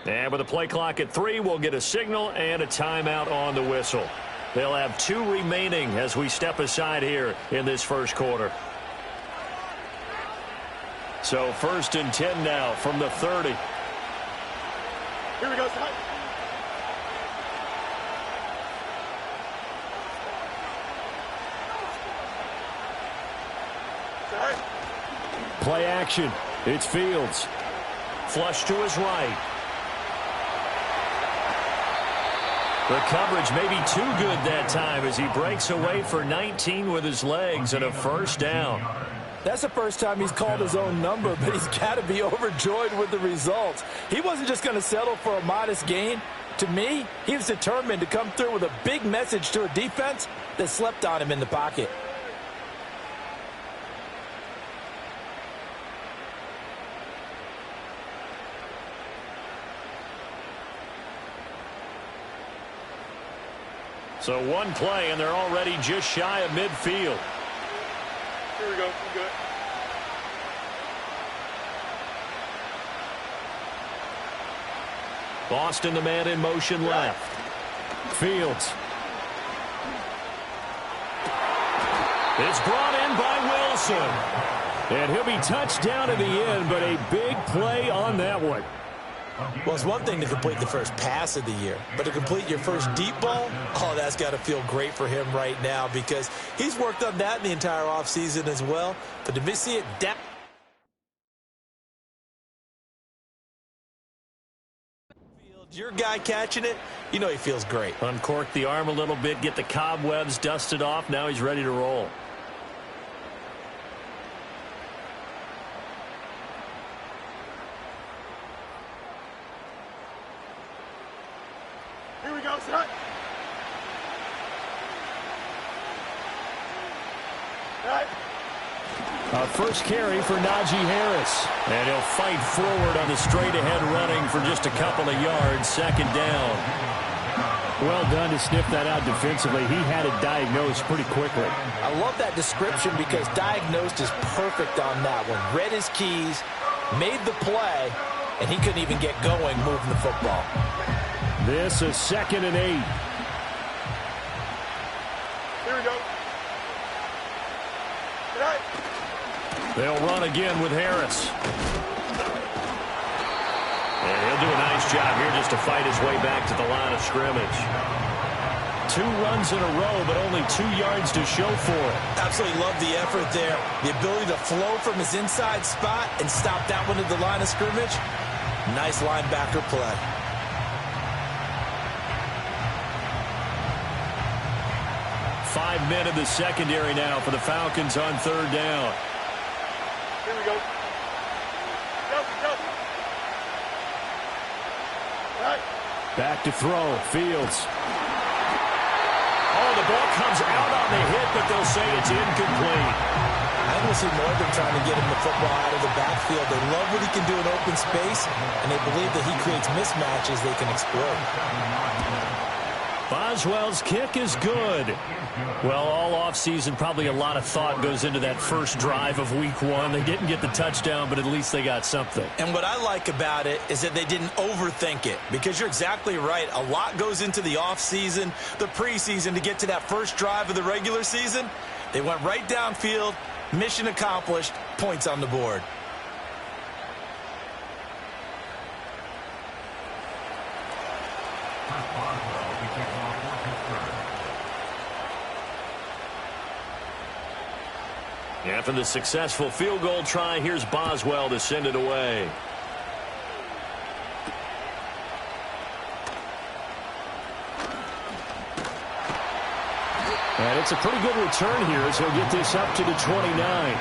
And with the play clock at 3, we'll get a signal and a timeout on the whistle. They'll have 2 remaining as we step aside here in this first quarter. So 1st and 10 now from the 30. Here we go, son. Play action. It's Fields. Flush to his right. The coverage may be too good that time as he breaks away for 19 with his legs and a first down. That's the first time he's called his own number, but he's got to be overjoyed with the results. He wasn't just going to settle for a modest gain. To me, he was determined to come through with a big message to a defense that slept on him in the pocket. So one play, and they're already just shy of midfield. Here we go. We're good. Boston, the man in motion left. Fields. It's brought in by Wilson. And he'll be touched down in the end, but a big play on that one. Well, it's one thing to complete the first pass of the year, but to complete your first deep ball, oh, that's got to feel great for him right now because he's worked on that in the entire offseason as well. But to see it down. Your guy catching it, you know he feels great. Uncork the arm a little bit, get the cobwebs dusted off. Now he's ready to roll. Here we go, son. First carry for Najee Harris. And he'll fight forward on the straight-ahead running for just a couple of yards. 2nd down. Well done to sniff that out defensively. He had it diagnosed pretty quickly. I love that description because diagnosed is perfect on that one. Read his keys, made the play, and he couldn't even get going moving the football. This is 2nd and 8. Here we go. Right. They'll run again with Harris. And he'll do a nice job here just to fight his way back to the line of scrimmage. 2 runs in a row, but only 2 yards to show for it. Absolutely love the effort there. The ability to flow from his inside spot and stop that one at the line of scrimmage. Nice linebacker play. Five men in the secondary now for the Falcons on 3rd down. Here we go. Go. Right. Back to throw. Fields. Oh, the ball comes out on the hit, but they'll say it's incomplete. I will see more than trying to get him the football out of the backfield. They love what he can do in open space, and they believe that he creates mismatches they can exploit. Boswell's kick is good. Well, all offseason, probably a lot of thought goes into that first drive of week 1. They didn't get the touchdown, but at least they got something. And what I like about it is that they didn't overthink it, because you're exactly right. A lot goes into the offseason, the preseason, to get to that first drive of the regular season. They went right downfield, mission accomplished, points on the board. After the successful field goal try, here's Boswell to send it away. And it's a pretty good return here as he'll get this up to the 29.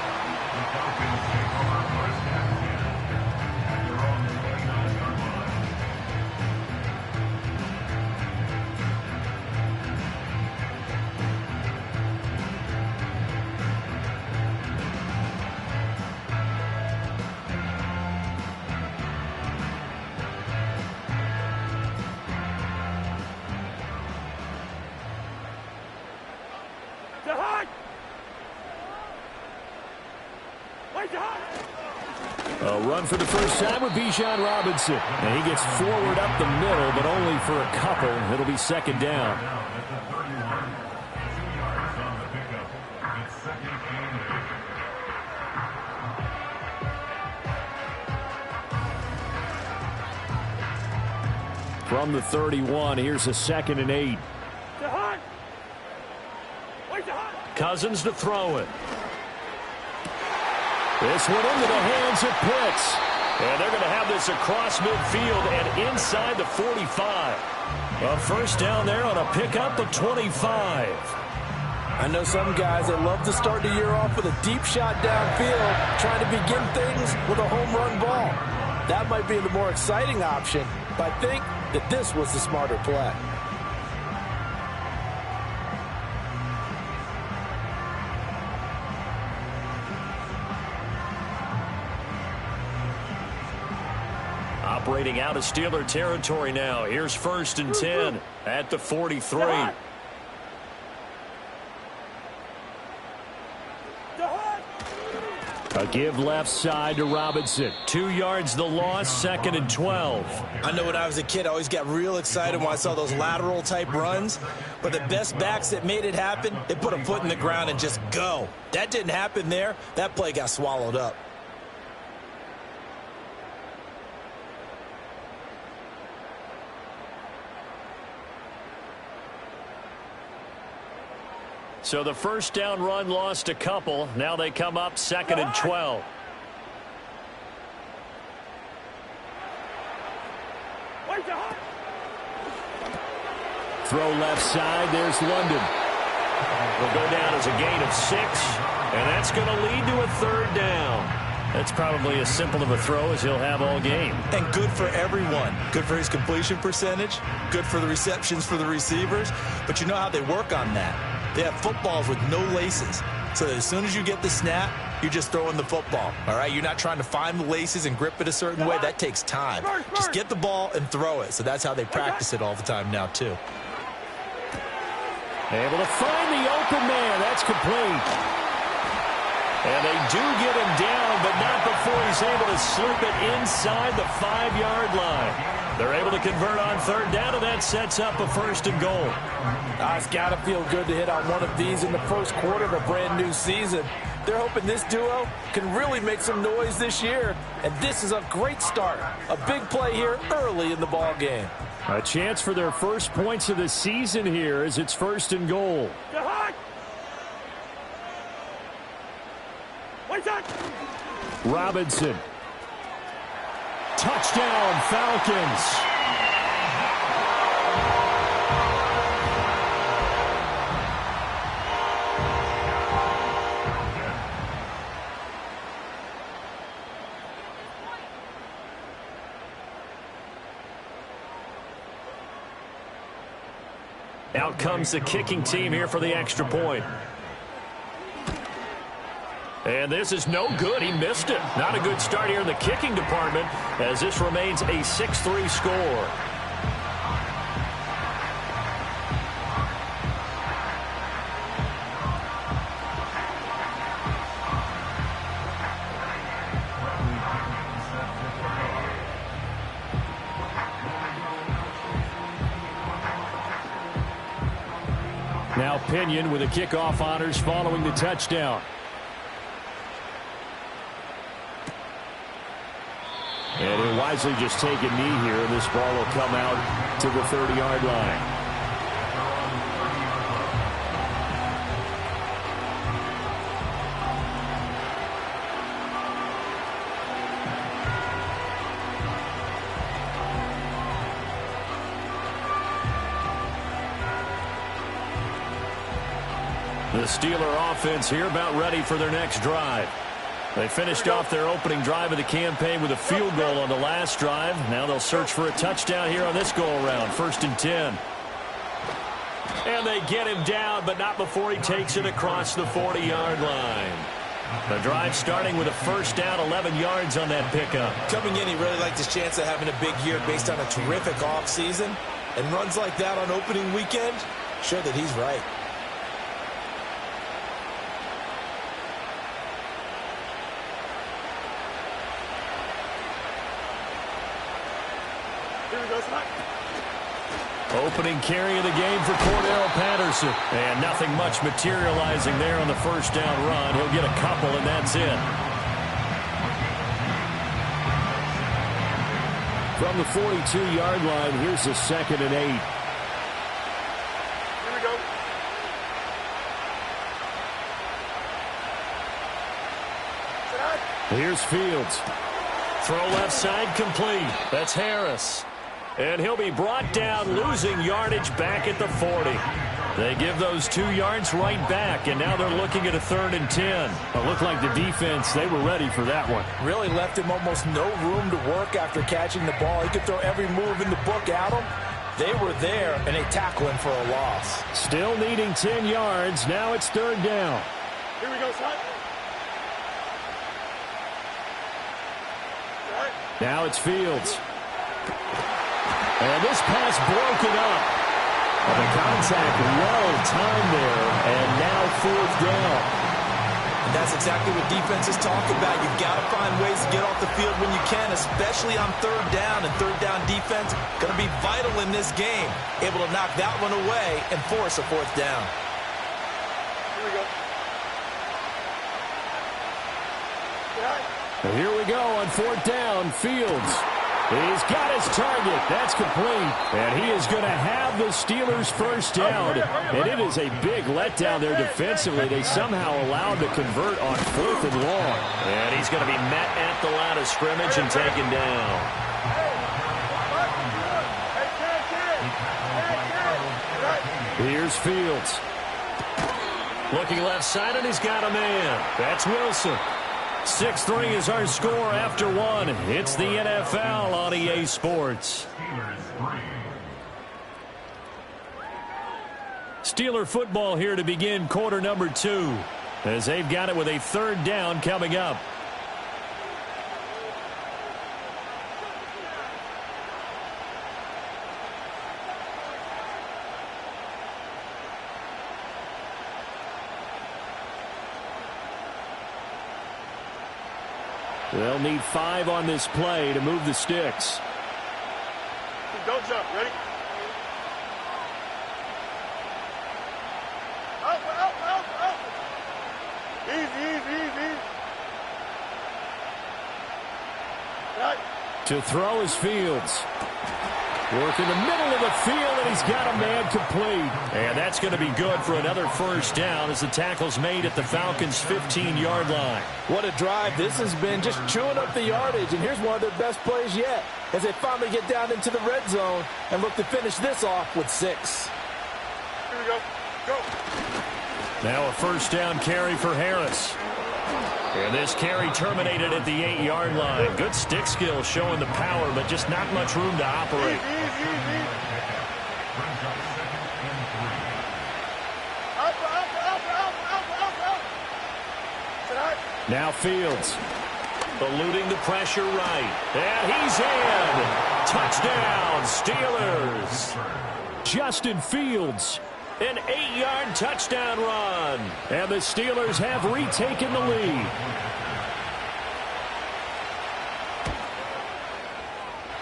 A run for the first time with Bijan Robinson. And he gets forward up the middle, but only for a couple. It'll be second down. From the 31, here's a 2nd and 8. Cousins to throw it. This one into the hands of Pitts. And they're going to have this across midfield and inside the 45. A first down there on a pickup of 25. I know some guys that love to start the year off with a deep shot downfield, trying to begin things with a home run ball. That might be the more exciting option, but I think that this was the smarter play. Operating out of Steeler territory now. Here's 1st and 10 at the 43. A give left side to Robinson. 2 yards the loss, 2nd and 12. I know when I was a kid, I always got real excited when I saw those lateral type runs. But the best backs that made it happen, they put a foot in the ground and just go. That didn't happen there. That play got swallowed up. So the first down run lost a couple. Now they come up 2nd and 12. Throw left side. There's London. Will go down as a gain of 6. And that's going to lead to a 3rd down. That's probably as simple of a throw as he'll have all game. And good for everyone. Good for his completion percentage. Good for the receptions for the receivers. But you know how they work on that. They have footballs with no laces. So that as soon as you get the snap, you're just throwing the football. All right? You're not trying to find the laces and grip it a certain way. That takes time. Just get the ball and throw it. So that's how they practice it all the time now, too. Able to find the open man. That's complete. And they do get him down, but not before he's able to slip it inside the 5-yard line. They're able to convert on 3rd down, and that sets up a 1st and goal. It's got to feel good to hit on one of these in the first quarter of a brand-new season. They're hoping this duo can really make some noise this year, and this is a great start. A big play here early in the ball game. A chance for their first points of the season here as it's 1st and goal. Robinson. Touchdown, Falcons. Out comes the kicking team here for the extra point. And this is no good. He missed it. Not a good start here in the kicking department as this remains a 6-3 score. Now Pinion with the kickoff honors following the touchdown. And he'll wisely just take a knee here, and this ball will come out to the 30-yard line. The Steeler offense here about ready for their next drive. They finished off their opening drive of the campaign with a field goal on the last drive. Now they'll search for a touchdown here on this go-around. 1st and 10. And they get him down, but not before he takes it across the 40-yard line. The drive starting with a first down, 11 yards on that pickup. Coming in, he really liked his chance of having a big year based on a terrific offseason. And runs like that on opening weekend show that he's right. Here we go, son. Opening carry of the game for Cordell Patterson. And nothing much materializing there on the first down run. He'll get a couple, and that's it. From the 42-yard line, here's the 2nd and 8. Here we go. Here's Fields. Throw left side complete. That's Harris. And he'll be brought down, losing yardage back at the 40. They give those 2 yards right back, and now they're looking at a 3rd and 10. It looked like the defense, they were ready for that one. Really left him almost no room to work after catching the ball. He could throw every move in the book at him. They were there, and they tackle him for a loss. Still needing 10 yards. Now it's 3rd down. Here we go, son. Now it's Fields. And this pass broken up. And the contact well timed there, and now 4th down. And that's exactly what defenses talk about. You've got to find ways to get off the field when you can, especially on 3rd down. And 3rd down defense going to be vital in this game. Able to knock that one away and force a 4th down. Here we go. And here we go on 4th down. Fields. He's got his target. That's complete. And he is going to have the Steelers' first down. And it is a big letdown there defensively. They somehow allowed to convert on 4th and long. And he's going to be met at the line of scrimmage and taken down. Here's Fields. Looking left side, and he's got a man. That's Wilson. 6-3 is our score after 1. It's the NFL on EA Sports. Steeler football here to begin quarter number 2, as they've got it with a 3rd down coming up. They'll need 5 on this play to move the sticks. Don't jump. Ready? Out, out, out, out. Easy, easy, easy. Right. To throw is Fields. Work in the middle of the field, and he's got a man complete. And that's going to be good for another first down as the tackle's made at the Falcons' 15-yard line. What a drive this has been, just chewing up the yardage. And here's one of their best plays yet as they finally get down into the red zone and look to finish this off with 6. Here we go. Go. Now a first down carry for Harris. And this carry terminated at the 8-yard line. Good stick skill showing the power, but just not much room to operate. Now Fields. Eluding the pressure right. And he's in. Touchdown, Steelers. Justin Fields. An 8-yard touchdown run. And the Steelers have retaken the lead.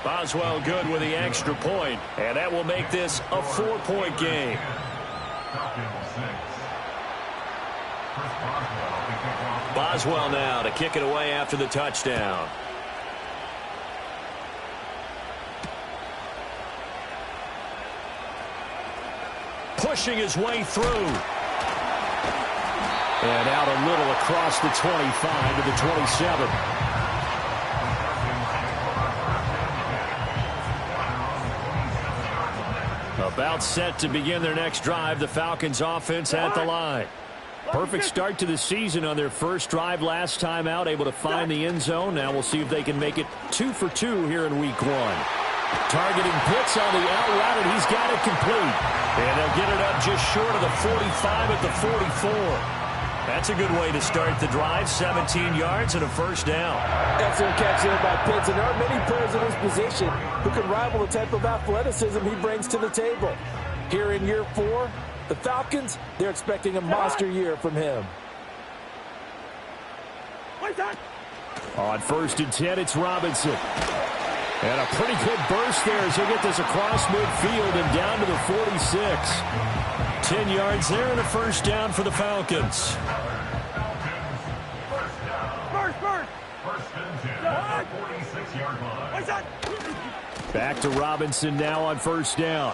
Boswell good with the extra point, and that will make this a 4-point game. Boswell now to kick it away after the touchdown. Pushing his way through. And out a little across the 25 to the 27. About set to begin their next drive, the Falcons offense at the line. Perfect start to the season on their first drive last time out, able to find the end zone. Now we'll see if they can make it 2 for 2 here in week 1. Targeting Pitts on the out route, and he's got it complete. And they'll get it up just short of the 45 at the 44. That's a good way to start the drive. 17 yards and a first down. Excellent catch there by Pitts, and there are many players in his position who can rival the type of athleticism he brings to the table. Here in year 4, the Falcons, they're expecting a monster year from him. On 1st and 10, it's Robinson. And a pretty good burst there as he'll get this across midfield and down to the 46. 10 yards there and a first down for the Falcons. Back to Robinson now on first down.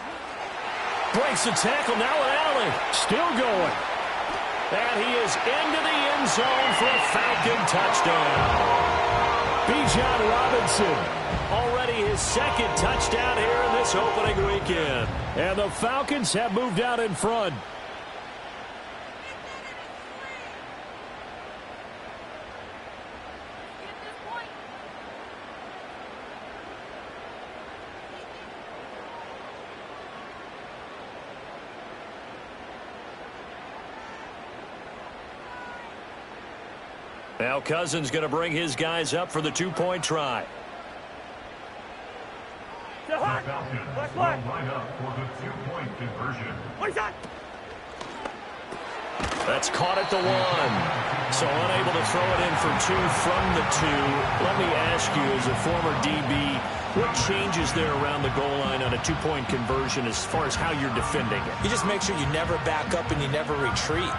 Breaks the tackle, now an alley. Still going. And he is into the end zone for a Falcon touchdown. Bijan Robinson. Already his second touchdown here in this opening weekend. And the Falcons have moved out in front. Now Cousins going to bring his guys up for the two-point try. The Falcons will line up for the two-point conversion. That's caught at the 1. So unable to throw it in for 2 from the 2. Let me ask you, as a former DB, what changes there around the goal line on a two-point conversion as far as how you're defending it? You just make sure you never back up and you never retreat.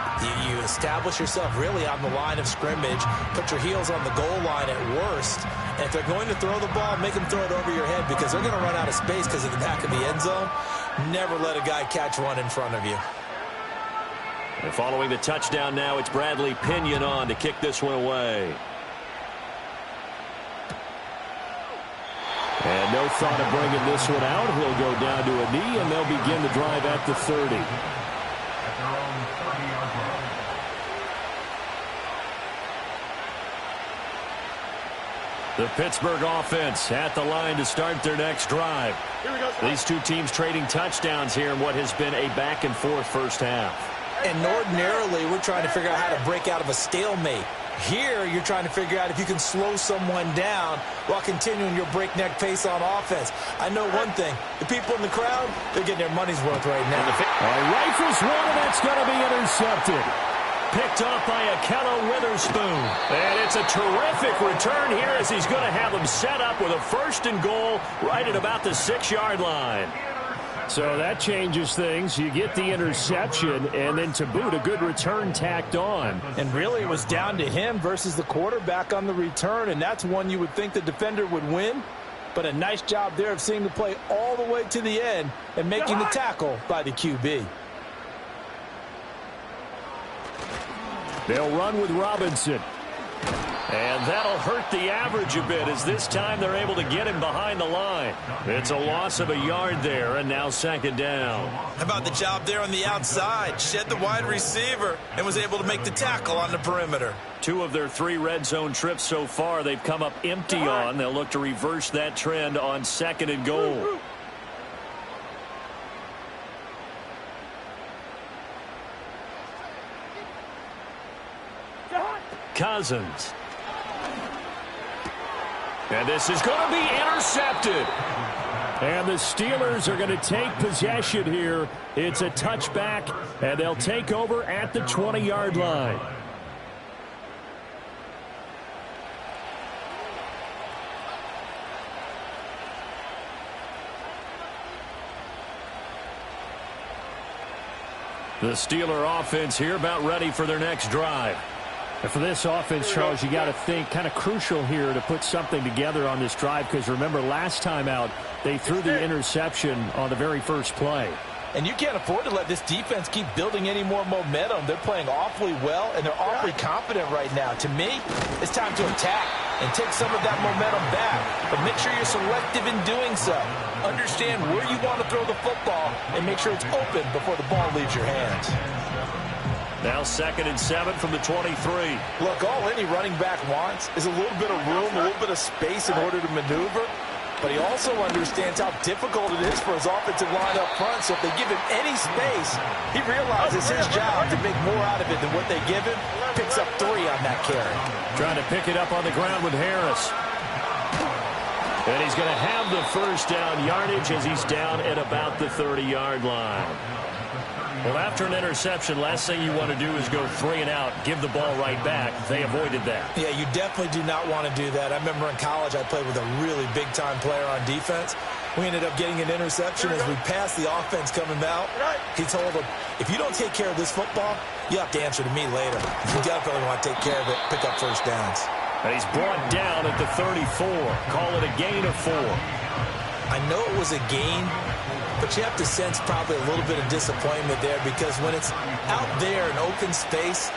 You establish yourself really on the line of scrimmage, put your heels on the goal line at worst, and if they're going to throw the ball, make them throw it over your head because they're going to run out of space because of the back of the end zone. Never let a guy catch one in front of you. And following the touchdown now, it's Bradley Pinion on to kick this one away. And no thought of bringing this one out. He'll go down to a knee, and they'll begin the drive at the 30. At their own 30-yard line. The Pittsburgh offense at the line to start their next drive. These two teams trading touchdowns here in what has been a back-and-forth first half. And ordinarily, we're trying to figure out how to break out of a stalemate. Here, you're trying to figure out if you can slow someone down while continuing your breakneck pace on offense. I know one thing. The people in the crowd, they're getting their money's worth right now. Rifles one, and that's going to be intercepted. Picked off by Akello Witherspoon. And it's a terrific return here as he's going to have them set up with a first and goal right at about the 6-yard line. So that changes things. You get the interception, and then to boot, a good return tacked on. And really, it was down to him versus the quarterback on the return, and that's one you would think the defender would win. But a nice job there of seeing the play all the way to the end and making the tackle by the QB. They'll run with Robinson. And that'll hurt the average a bit as this time they're able to get him behind the line. It's a loss of a yard there, and now second down. How about the job there on the outside? Shed the wide receiver and was able to make the tackle on the perimeter. 2 of their 3 red zone trips so far they've come up empty on. They'll look to reverse that trend on second and goal. Cousins. And this is going to be intercepted. And the Steelers are going to take possession here. It's a touchback, and they'll take over at the 20-yard line. The Steeler offense here about ready for their next drive. And for this offense, Charles, you got to think kind of crucial here to put something together on this drive because remember last time out they threw the interception on the very first play. And you can't afford to let this defense keep building any more momentum. They're playing awfully well, and they're awfully confident right now. To me, it's time to attack and take some of that momentum back. But make sure you're selective in doing so. Understand where you want to throw the football and make sure it's open before the ball leaves your hands. Now 2nd and 7 from the 23. Look, all any running back wants is a little bit of room, a little bit of space in order to maneuver. But he also understands how difficult it is for his offensive line up front. So if they give him any space, he realizes his job to make more out of it than what they give him. Picks up 3 on that carry. Trying to pick it up on the ground with Harris. And he's going to have the first down yardage as he's down at about the 30-yard line. Well, after an interception, last thing you want to do is go 3 and out, give the ball right back. They avoided that. Yeah, you definitely do not want to do that. I remember in college I played with a really big-time player on defense. We ended up getting an interception as we passed the offense coming out. He told him, if you don't take care of this football, you have to answer to me later. You definitely want to take care of it, pick up first downs. And he's brought down at the 34. Call it a gain of 4. I know it was a gain, but you have to sense probably a little bit of disappointment there because when it's out there in open space,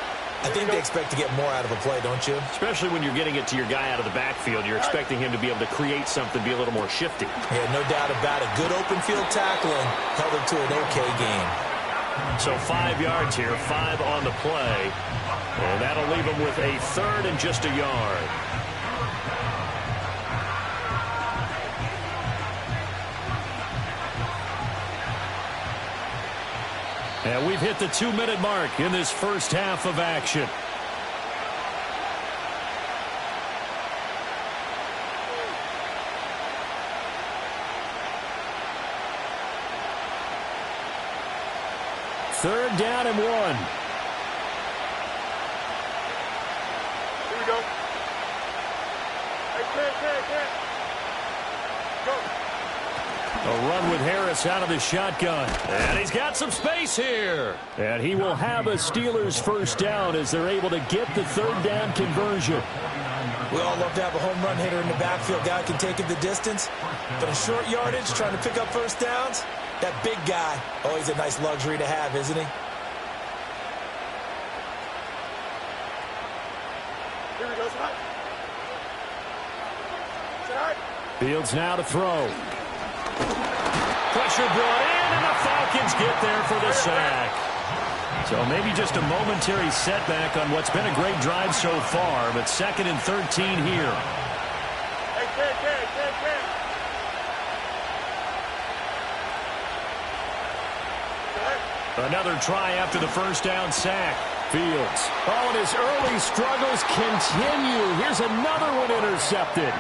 I think they expect to get more out of a play, don't you? Especially when you're getting it to your guy out of the backfield. You're expecting him to be able to create something, be a little more shifty. Yeah, no doubt about it. Good open field tackling held him to an okay gain. So 5 yards here, 5 on the play. And that'll leave him with a 3rd and just a yard. And we've hit the 2-minute mark in this first half of action. Third down and 1. Here we go. Hey, go. A run with Harris out of the shotgun. And he's got some space here. And he will have a Steelers first down as they're able to get the 3rd down conversion. We all love to have a home run hitter in the backfield. Guy can take it the distance. But in short yardage, trying to pick up first downs, that big guy, always a nice luxury to have, isn't he? Here we go, Scott. Fields now to throw. Pressure brought in, and the Falcons get there for the sack. So maybe just a momentary setback on what's been a great drive so far, but 2nd and 13 here. Another try after the first down sack. Fields. Oh, and his early struggles continue. Here's another one intercepted.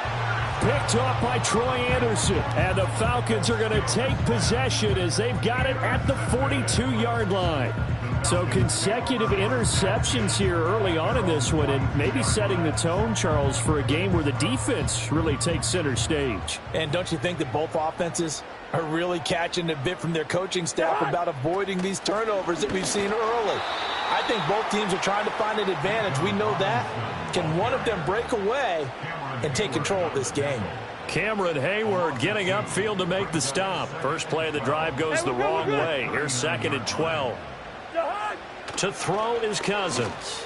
Picked off by Troy Anderson. And the Falcons are going to take possession as they've got it at the 42-yard line. So consecutive interceptions here early on in this one, and maybe setting the tone, Charles, for a game where the defense really takes center stage. And don't you think that both offenses are really catching a bit from their coaching staff about avoiding these turnovers that we've seen early? I think both teams are trying to find an advantage. We know that. Can one of them break away and take control of this game? Cameron Hayward getting upfield to make the stop. First play of the drive goes the wrong way. Here's 2nd and 12. To throw is Cousins.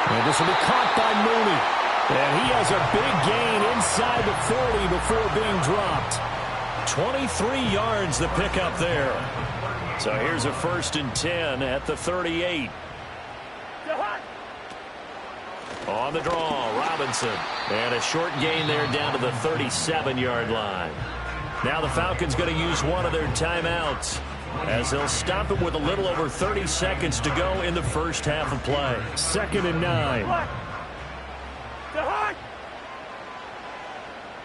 And this will be caught by Mooney. And he has a big gain inside the 40 before being dropped. 23 yards the pickup there. So here's a 1st and 10 at the 38. On the draw, Robinson. And a short gain there down to the 37-yard line. Now the Falcons going to use one of their timeouts as they'll stop it with a little over 30 seconds to go in the first half of play. 2nd and 9.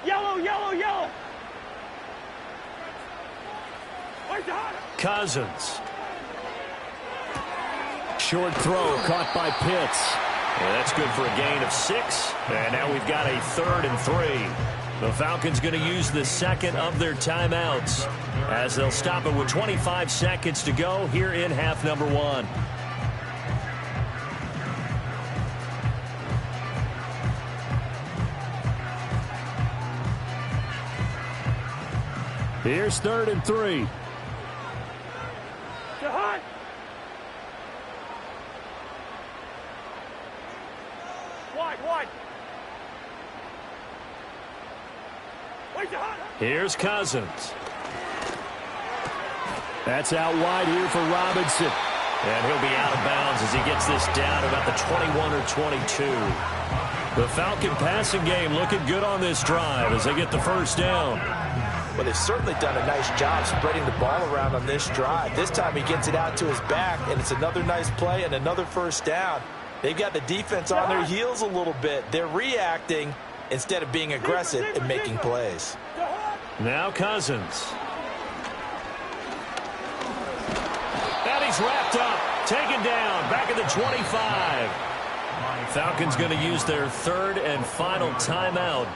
Yellow. Cousins. Short throw caught by Pitts. Yeah, that's good for a gain of 6. And now we've got a 3rd and 3. The Falcons going to use the 2nd of their timeouts as they'll stop it with 25 seconds to go here in half number 1. Here's 3rd and 3. Wide. Here's Cousins. That's out wide here for Robinson. And he'll be out of bounds as he gets this down about the 21 or 22. The Falcon passing game looking good on this drive as they get the first down. Well, they've certainly done a nice job spreading the ball around on this drive. This time he gets it out to his back, and it's another nice play and another first down. They've got the defense on their heels a little bit. They're reacting instead of being aggressive and making plays. Now Cousins. is wrapped up, taken down, back at the 25. Falcons going to use their third and final timeout,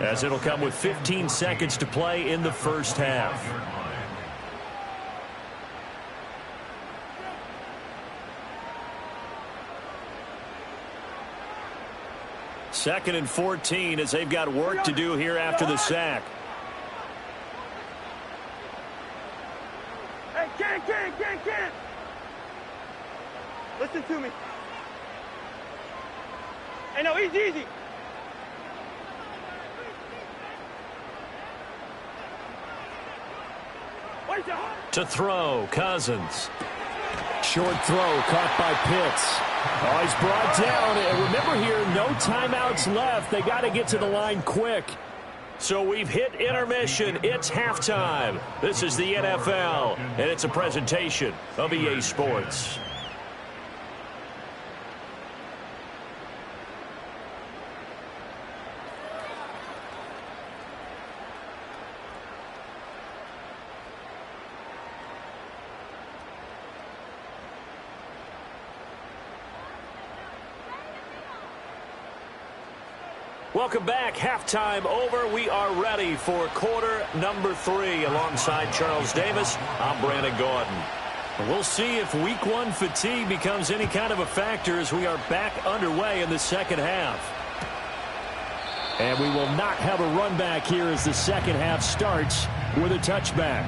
as it'll come with 15 seconds to play in the first half. Second and 14 as they've got work to do here after the sack. Hey, Ken. Listen to me. Hey, no, easy. To throw, Cousins. Short throw caught by Pitts. Oh, he's brought down. And remember here, no timeouts left. They got to get to the line quick. So we've hit intermission. It's halftime. This is the NFL, and it's a presentation of EA Sports. Welcome back. Halftime over. We are ready for quarter number 3. Alongside Charles Davis, I'm Brandon Gordon. We'll see if week 1 fatigue becomes any kind of a factor as we are back underway in the second half. And we will not have a run back here as the second half starts with a touchback.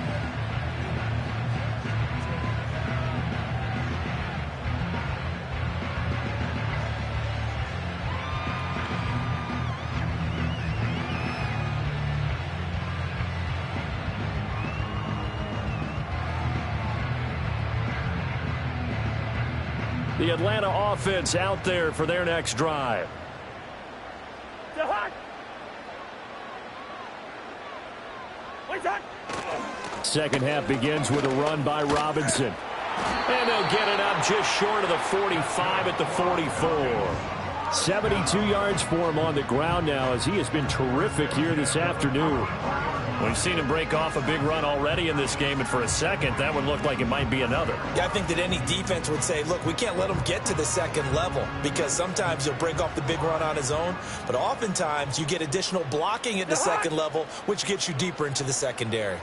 The Atlanta offense out there for their next drive. Second half begins with a run by Robinson. And they'll get it up just short of the 45 at the 44. 72 yards for him on the ground now as he has been terrific here this afternoon. We've seen him break off a big run already in this game, and for a second, that one looked like it might be another. Yeah, I think that any defense would say, look, we can't let him get to the second level because sometimes he'll break off the big run on his own, but oftentimes you get additional blocking at the second level, which gets you deeper into the secondary.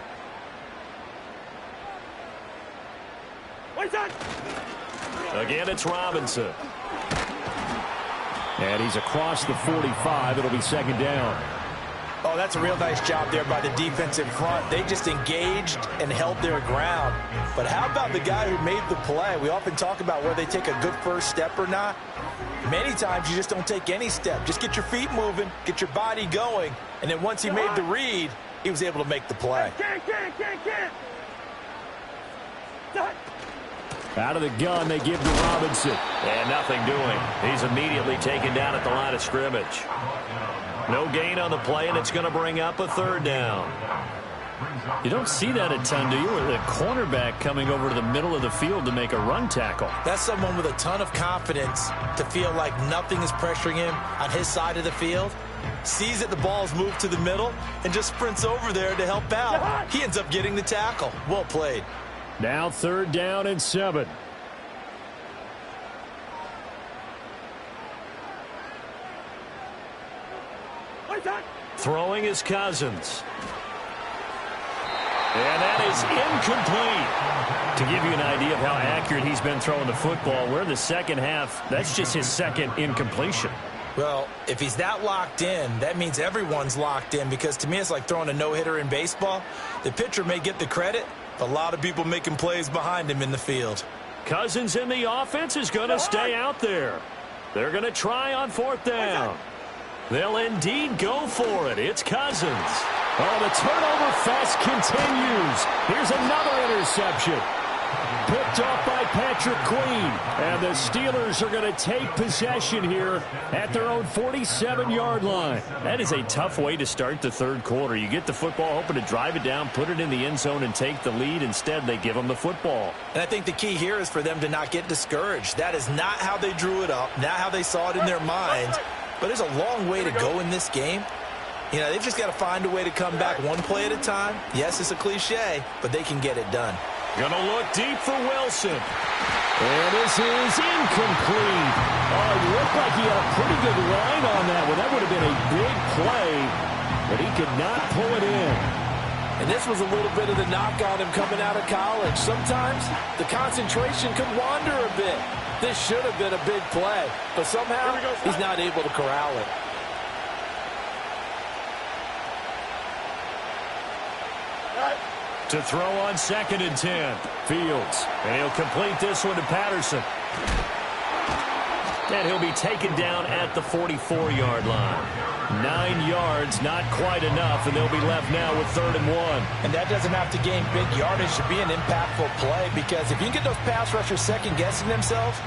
Again, it's Robinson. And he's across the 45. It'll be second down. Oh, that's a real nice job there by the defensive front. They just engaged and held their ground. But how about the guy who made the play? We often talk about whether they take a good first step or not. Many times you just don't take any step. Just get your feet moving, get your body going, and then once he made the read, he was able to make the play. Out of the gun, they give to Robinson. And nothing doing. He's immediately taken down at the line of scrimmage. No gain on the play, and it's going to bring up a third down. You don't see that a ton, do you? With a cornerback coming over to the middle of the field to make a run tackle. That's someone with a ton of confidence to feel like nothing is pressuring him on his side of the field. Sees that the ball's moved to the middle and just sprints over there to help out. He ends up getting the tackle. Well played. Now third down and 7. Throwing is Cousins. And that is incomplete. To give you an idea of how accurate he's been throwing the football, we're in the second half. That's just his second incompletion. Well, if he's that locked in, that means everyone's locked in, because to me it's like throwing a no-hitter in baseball. The pitcher may get the credit, but a lot of people making plays behind him in the field. Cousins in the offense is going to stay out there. They're going to try on fourth down. They'll indeed go for it. It's Cousins. Oh, the turnover fest continues. Here's another interception. Picked off by Patrick Queen. And the Steelers are going to take possession here at their own 47-yard line. That is a tough way to start the third quarter. You get the football, hoping to drive it down, put it in the end zone, and take the lead. Instead, they give them the football. And I think the key here is for them to not get discouraged. That is not how they drew it up, not how they saw it in their minds. But there's a long way to go in this game. You know, they've just got to find a way to come back one play at a time. Yes, it's a cliche, but they can get it done. Gonna look deep for Wilson. And this is incomplete. Oh, it looked like he had a pretty good line on that one. That would have been a big play, but he could not pull it in. And this was a little bit of the knock on him coming out of college. Sometimes the concentration could wander a bit. This should have been a big play, but somehow he's not able to corral it. To throw on 2nd and 10. Fields. And he'll complete this one to Patterson. And he'll be taken down at the 44-yard line. 9 yards, not quite enough, and they'll be left now with 3rd and 1. And that doesn't have to gain big yardage to be an impactful play, because if you can get those pass rushers second-guessing themselves,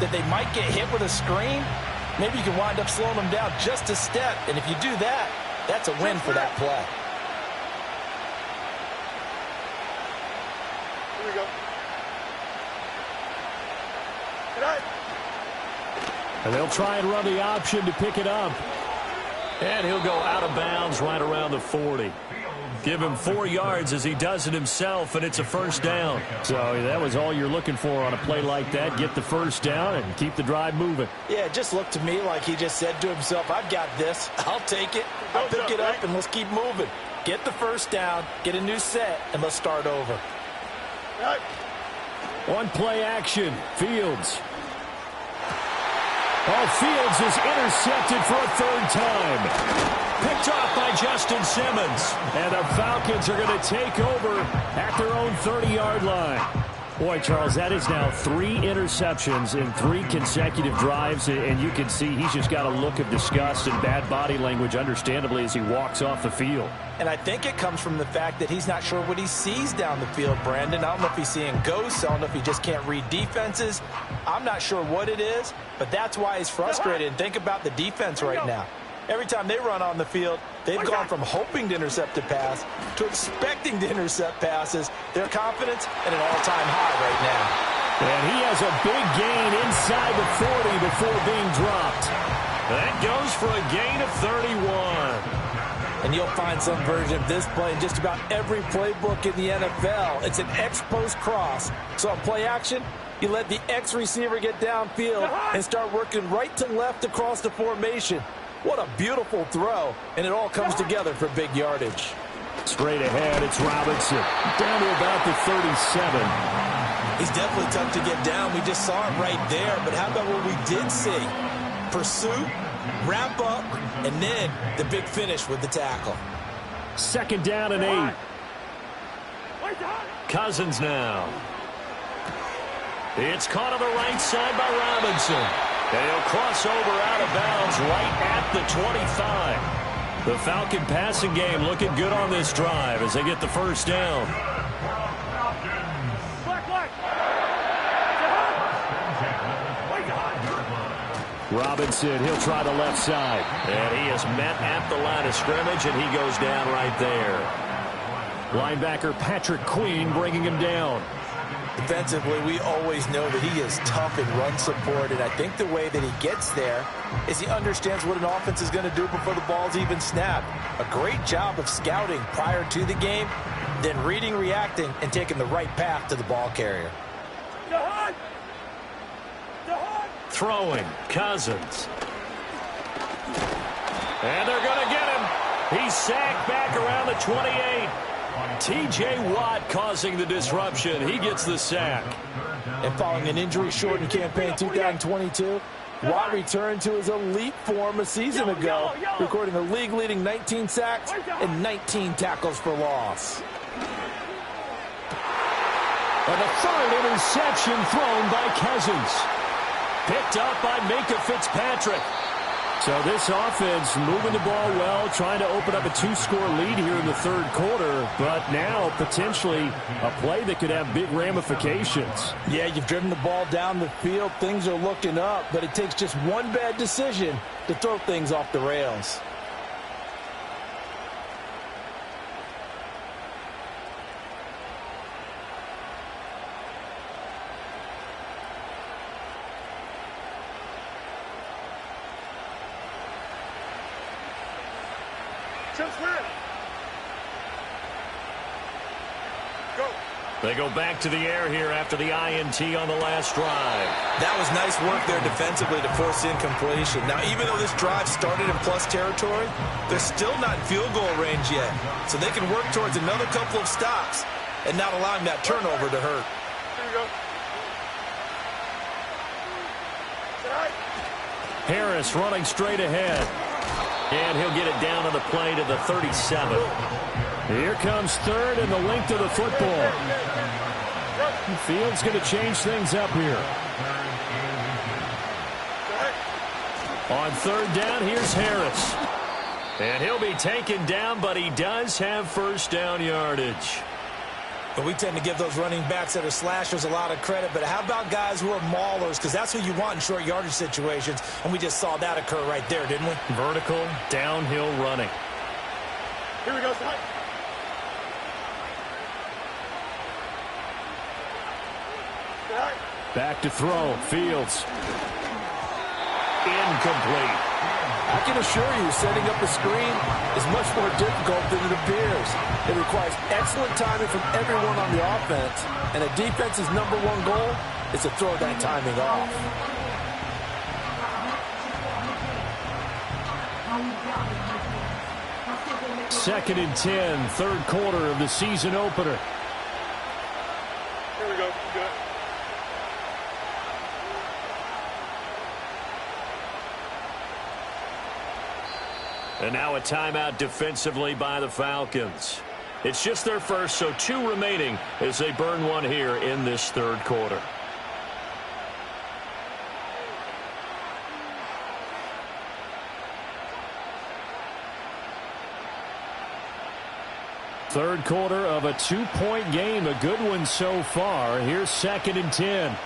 that they might get hit with a screen, maybe you can wind up slowing them down just a step. And if you do that, that's a win for that play. Here we go. And they'll try and run the option to pick it up. And he'll go out of bounds right around the 40. Give him 4 yards as he does it himself, and it's a 1st down. So that was all you're looking for on a play like that. Get the 1st down and keep the drive moving. Yeah, it just looked to me like he just said to himself, I've got this. I'll take it. I'll pick it up, and let's keep moving. Get the 1st down, get a new set, and let's start over. One play action. Fields. Oh, Fields is intercepted for a 3rd time. Picked off by Justin Simmons. And the Falcons are going to take over at their own 30-yard line. Boy, Charles, that is now 3 interceptions in 3 consecutive drives, and you can see he's just got a look of disgust and bad body language, understandably, as he walks off the field. And I think it comes from the fact that he's not sure what he sees down the field, Brandon. I don't know if he's seeing ghosts. I don't know if he just can't read defenses. I'm not sure what it is, but that's why he's frustrated. And think about the defense right now. Every time they run on the field, they've gone from hoping to intercept a pass to expecting to intercept passes. Their confidence at an all-time high right now. And he has a big gain inside the 40 before being dropped. That goes for a gain of 31. And you'll find some version of this play in just about every playbook in the NFL. It's an X-post cross. So on play action, you let the X receiver get downfield and start working right to left across the formation. What a beautiful throw, and it all comes together for big yardage. Straight ahead, it's Robinson. Down to about the 37. He's definitely tough to get down. We just saw it right there, but how about what we did see? Pursuit, wrap up, and then the big finish with the tackle. 2nd down and 8. Cousins now. It's caught on the right side by Robinson. And he'll cross over out of bounds right at the 25. The Falcon passing game looking good on this drive as they get the 1st down. Robinson, he'll try the left side. And he is met at the line of scrimmage, and he goes down right there. Linebacker Patrick Queen bringing him down. Defensively, we always know that he is tough in run support, and I think the way that he gets there is he understands what an offense is going to do before the ball's even snapped. A great job of scouting prior to the game, then reading, reacting, and taking the right path to the ball carrier. Throwing, Cousins. And they're going to get him. He's sacked back around the 28. T.J. Watt causing the disruption. He gets the sack. And following an injury-shortened campaign 2022, Watt returned to his elite form a season ago, recording a league-leading 19 sacks and 19 tackles for loss. And the 3rd interception thrown by Cousins. Picked up by Minkah Fitzpatrick. So this offense moving the ball well, trying to open up a 2-score lead here in the 3rd quarter, but now potentially a play that could have big ramifications. Yeah, you've driven the ball down the field. Things are looking up, but it takes just one bad decision to throw things off the rails. Go. They go back to the air here after the INT on the last drive. That was nice work there defensively to force the incompletion. Now, even though this drive started in plus territory, they're still not in field goal range yet. So they can work towards another couple of stops and not allowing that turnover to hurt. Here we go. Harris running straight ahead. And he'll get it down on the play to the 37. Here comes third and the length of the football. Fields going to change things up here. On third down, here's Harris. And he'll be taken down, but he does have first down yardage. But we tend to give those running backs that are slashers a lot of credit. But how about guys who are maulers? Because that's who you want in short yardage situations. And we just saw that occur right there, didn't we? Vertical, downhill running. Here we go, son. Back to throw. Fields. Incomplete. I can assure you, setting up a screen is much more difficult than it appears. It requires excellent timing from everyone on the offense, and a defense's #1 goal is to throw that timing off. Second and 10, third quarter of the season opener. Here we go. Good. And now a timeout defensively by the Falcons. It's just their first, so 2 remaining as they burn one here in this third quarter. Third quarter of a 2-point game, a good one so far. Here's second and 10.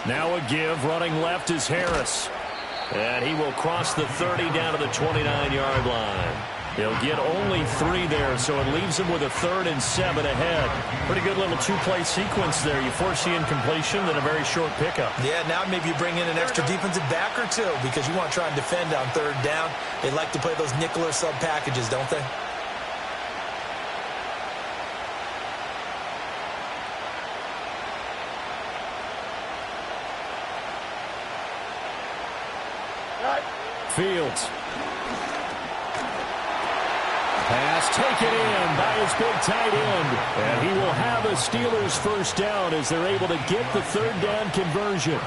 Now a give, running left is Harris. And he will cross the 30 down to the 29-yard line. He'll get only 3 there, so it leaves him with a 3rd and 7 ahead. Pretty good little 2-play sequence there. You force the incompletion, then a very short pickup. Yeah, now maybe you bring in an extra defensive back or 2 because you want to try and defend on third down. They like to play those nickel or sub packages, don't they? Fields. Pass taken in by his big tight end. And he will have a Steelers first down as they're able to get the third down conversion.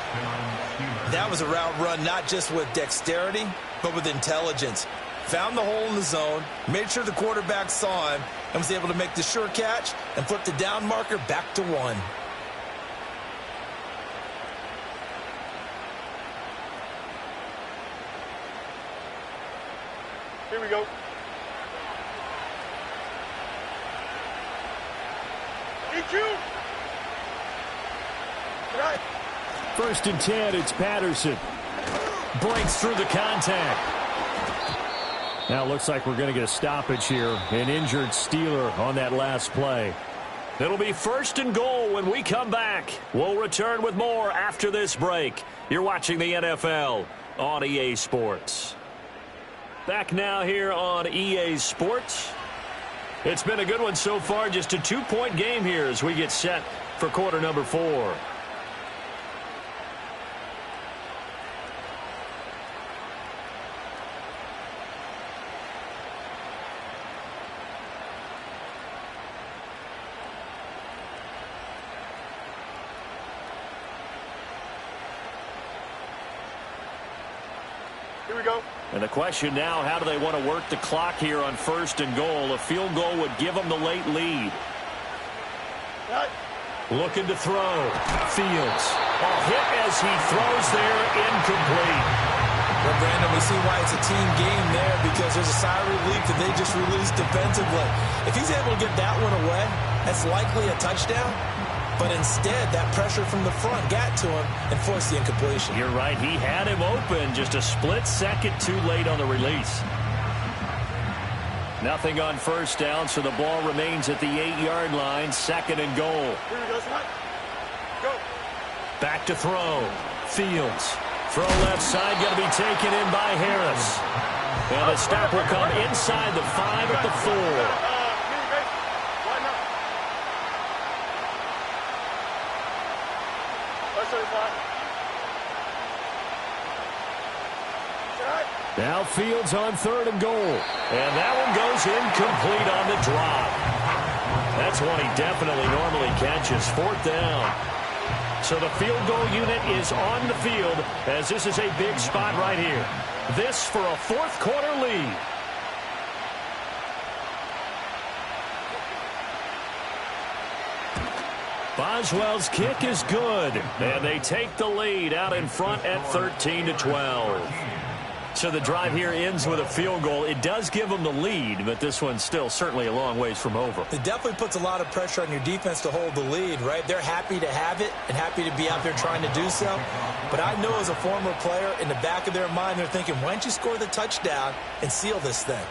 That was a route run not just with dexterity, but with intelligence. Found the hole in the zone, made sure the quarterback saw him, and was able to make the sure catch and flip the down marker back to 1. Here we go. EQ. Right. First and 10, it's Patterson. Breaks through the contact. Now it looks like we're going to get a stoppage here. An injured Steeler on that last play. It'll be first and goal when we come back. We'll return with more after this break. You're watching the NFL on EA Sports. Back now here on EA Sports. It's been a good one so far. Just a 2-point game here as we get set for quarter number 4. Here we go. And the question now, how do they want to work the clock here on first and goal? A field goal would give them the late lead. Right. Looking to throw. Fields. A hit as he throws there, incomplete. Well, Brandon, we see why it's a team game there because there's a sigh of relief that they just released defensively. If he's able to get that one away, that's likely a touchdown. But instead, that pressure from the front got to him and forced the incompletion. You're right. He had him open. Just a split second too late on the release. Nothing on first down, so the ball remains at the 8-yard line. Second and goal. Here we go, son. Go. Back to throw. Fields. Throw left side, going to be taken in by Harris. And the stop will come inside the 5 at the 4. Now Fields on 3rd and goal. And that one goes incomplete on the drop. That's one he definitely normally catches. 4th down. So the field goal unit is on the field as this is a big spot right here. This for a 4th quarter lead. Boswell's kick is good. And they take the lead out in front at 13-12. So the drive here ends with a field goal. It does give them the lead, but this one's still certainly a long ways from over. It definitely puts a lot of pressure on your defense to hold the lead, right? They're happy to have it and happy to be out there trying to do so. But I know as a former player, in the back of their mind, they're thinking, why don't you score the touchdown and seal this thing?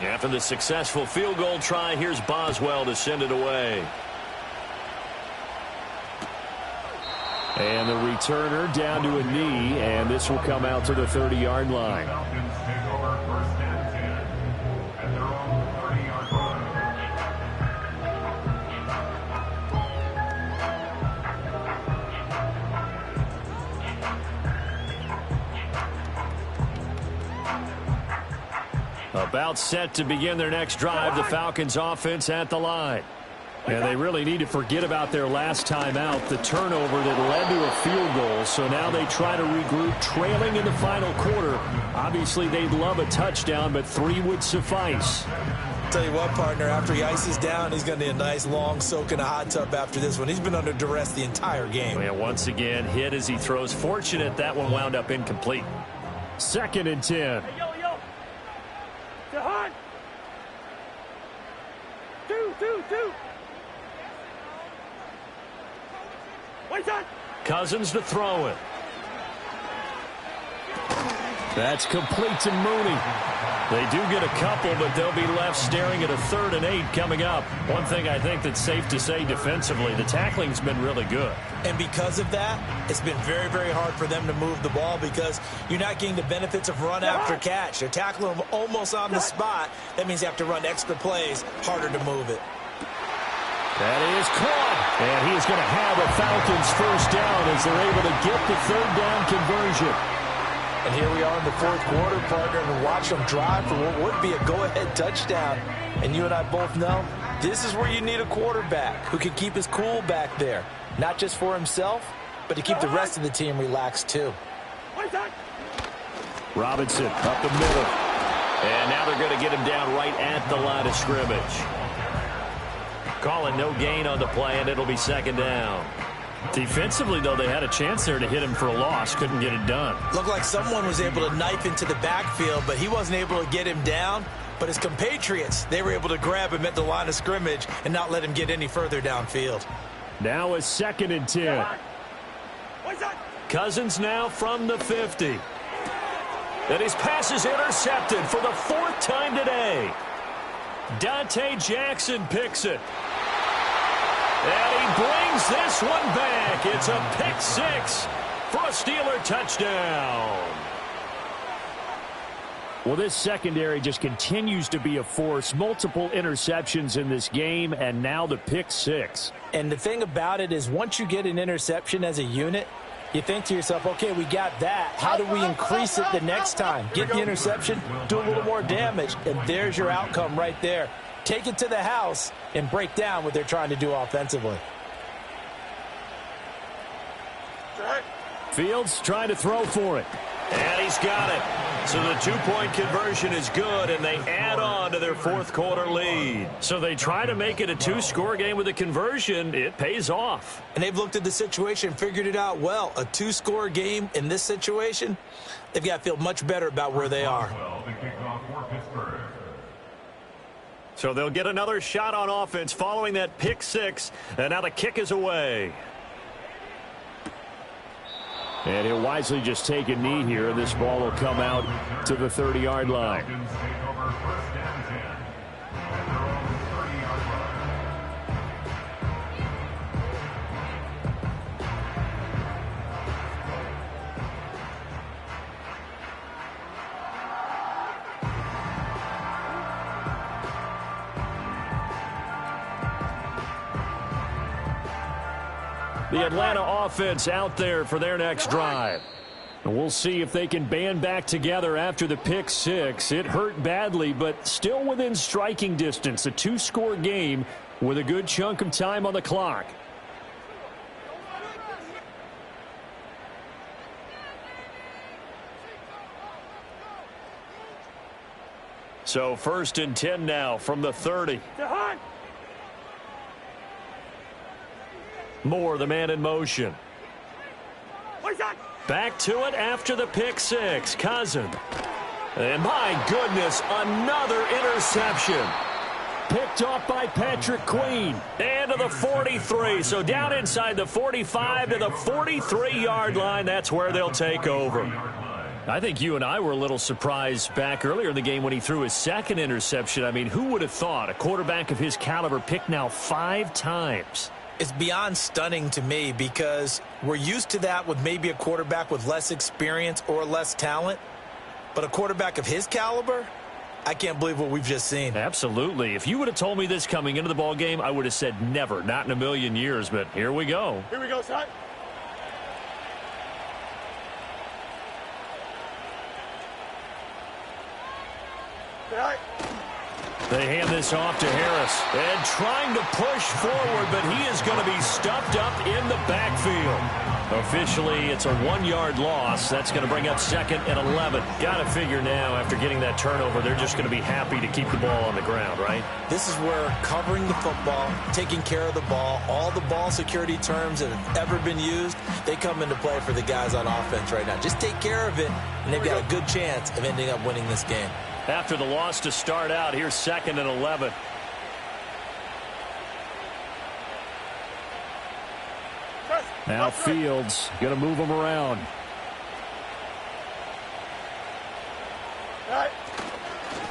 After the successful field goal try, here's Boswell to send it away. And the returner down to a knee, and this will come out to the 30-yard line. Falcons take over 1st and 10 at their own 30-yard line. About set to begin their next drive, the Falcons offense at the line. And they really need to forget about their last time out, the turnover that led to a field goal. So now they try to regroup, trailing in the final quarter. Obviously, they'd love a touchdown, but 3 would suffice. Tell you what, partner, after he ices down, he's going to need a nice long soak in a hot tub after this one. He's been under duress the entire game. And once again, hit as he throws. Fortunate that one wound up incomplete. 2nd and 10. Hey, yo. Jahan. 2. Cousins to throw it. That's complete to Mooney. They do get a couple, but they'll be left staring at a 3rd and 8 coming up. One thing I think that's safe to say defensively, the tackling's been really good. And because of that, it's been very, very hard for them to move the ball because you're not getting the benefits of run after catch. They're tackling them almost on the spot. That means you have to run extra plays, harder to move it. That is caught. And he is going to have a Falcons 1st down as they're able to get the 3rd down conversion. And here we are in the 4th quarter, partner, and watch them drive for what would be a go-ahead touchdown. And you and I both know this is where you need a quarterback who can keep his cool back there. Not just for himself, but to keep the rest of the team relaxed too. Robinson up the middle. And now they're going to get him down right at the line of scrimmage. Calling no gain on the play, and it'll be 2nd down. Defensively, though, they had a chance there to hit him for a loss. Couldn't get it done. Looked like someone was able to knife into the backfield, but he wasn't able to get him down. But his compatriots, they were able to grab him at the line of scrimmage and not let him get any further downfield. Now a 2nd and 10. Cousins now from the 50. And his pass is intercepted for the 4th time today. Dante Jackson picks it. And he brings this one back. It's a pick 6 for a Steeler touchdown. Well, this secondary just continues to be a force. Multiple interceptions in this game, and now the pick 6. And the thing about it is once you get an interception as a unit, you think to yourself, okay, we got that. How do we increase it the next time? Get the interception, do a little more damage, and there's your outcome right there. Take it to the house and break down what they're trying to do offensively. Fields trying to throw for it. And he's got it. So the 2-point conversion is good, and they add on to their 4th quarter lead. So they try to make it a 2-score game with a conversion. It pays off. And they've looked at the situation, figured it out well. A 2-score game in this situation, they've got to feel much better about where they are. So they'll get another shot on offense following that pick 6, and now the kick is away. And he'll wisely just take a knee here, and this ball will come out to the 30-yard line. The Atlanta offense out there for their next drive. And we'll see if they can band back together after the pick six. It hurt badly, but still within striking distance. A two-score game with a good chunk of time on the clock. So 1st and 10 now from the 30. Moore, the man in motion. Back to it after the pick six. Cousin. And my goodness, another interception. Picked off by Patrick Queen. And to the 43. So down inside the 45 to the 43-yard line. That's where they'll take over. I think you and I were a little surprised back earlier in the game when he threw his second interception. I mean, who would have thought a quarterback of his caliber picked now 5 times? It's beyond stunning to me because we're used to that with maybe a quarterback with less experience or less talent. But a quarterback of his caliber, I can't believe what we've just seen. Absolutely. If you would have told me this coming into the ball game, I would have said never, not in a million years. But here we go. Here we go, son. They hand this off to Harris. And trying to push forward, but he is going to be stuffed up in the backfield. Officially, it's a 1-yard loss. That's going to bring up 2nd and 11. Got to figure now, after getting that turnover, they're just going to be happy to keep the ball on the ground, right? This is where covering the football, taking care of the ball, all the ball security terms that have ever been used, they come into play for the guys on offense right now. Just take care of it, and they've got a good chance of ending up winning this game. After the loss to start out, here's 2nd and 11. Now Fields going to move him around.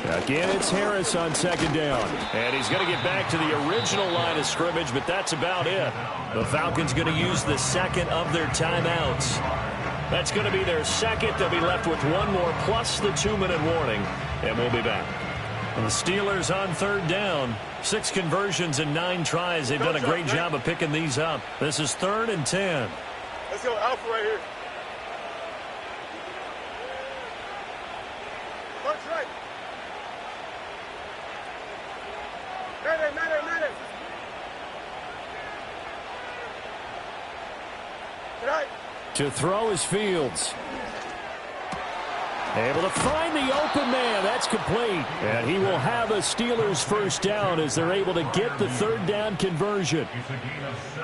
Again, it's Harris on 2nd down. And he's going to get back to the original line of scrimmage, but that's about it. The Falcons going to use the 2nd of their timeouts. That's going to be their 2nd. They'll be left with 1 more plus the 2-minute warning. And we'll be back. And the Steelers on 3rd down. 6 conversions and 9 tries. They've done a great job of picking these up. This is 3rd and 10. Let's go Alpha right here. Punch right. Man. Right. To throw is Fields. Able to find the open man. That's complete. And he will have a Steelers 1st down as they're able to get the 3rd down conversion.